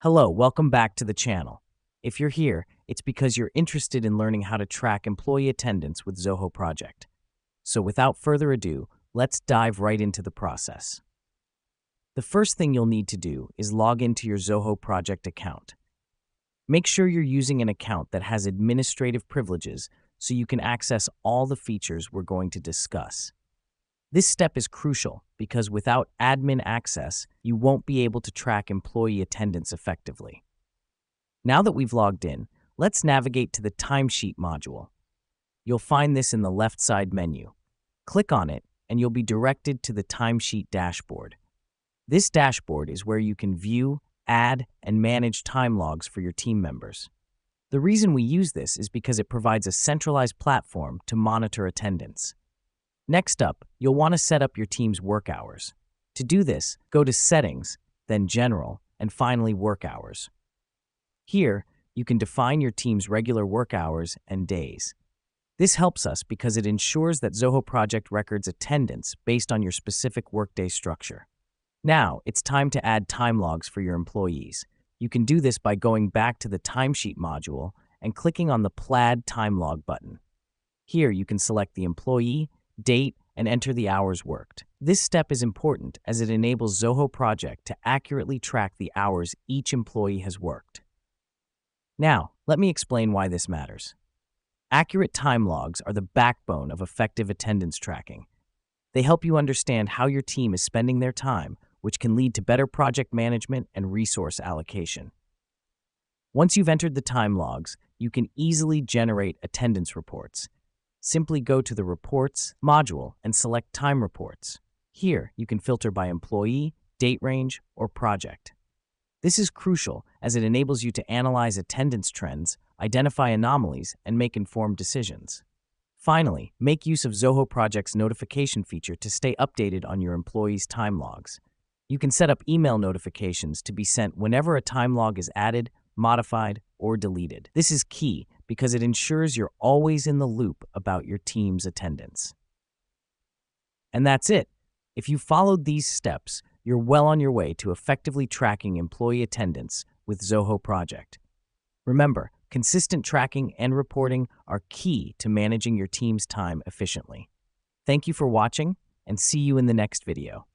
Hello, welcome back to the channel. If you're here, it's because you're interested in learning how to track employee attendance with Zoho Project. So without further ado, let's dive right into the process. The first thing you'll need to do is log into your Zoho Project account. Make sure you're using an account that has administrative privileges so you can access all the features we're going to discuss. This step is crucial because without admin access, you won't be able to track employee attendance effectively. Now that we've logged in, let's navigate to the timesheet module. You'll find this in the left side menu. Click on it, and you'll be directed to the timesheet dashboard. This dashboard is where you can view, add, and manage time logs for your team members. The reason we use this is because it provides a centralized platform to monitor attendance. Next up, you'll want to set up your team's work hours. To do this, go to Settings, then General, and finally Work Hours. Here, you can define your team's regular work hours and days. This helps us because it ensures that Zoho Project records attendance based on your specific workday structure. Now, it's time to add time logs for your employees. You can do this by going back to the Timesheet module and clicking on the Plaid Time Log button. Here, you can select the employee, date, and enter the hours worked. This step is important as it enables Zoho Project to accurately track the hours each employee has worked. Now, let me explain why this matters. Accurate time logs are the backbone of effective attendance tracking. They help you understand how your team is spending their time, which can lead to better project management and resource allocation. Once you've entered the time logs, you can easily generate attendance reports. Simply go to the Reports module and select Time Reports. Here, you can filter by employee, date range, or project. This is crucial as it enables you to analyze attendance trends, identify anomalies, and make informed decisions. Finally, make use of Zoho Project's notification feature to stay updated on your employees' time logs. You can set up email notifications to be sent whenever a time log is added, modified, or deleted. This is key because it ensures you're always in the loop about your team's attendance. And that's it. If you followed these steps, you're well on your way to effectively tracking employee attendance with Zoho Project. Remember, consistent tracking and reporting are key to managing your team's time efficiently. Thank you for watching, and see you in the next video.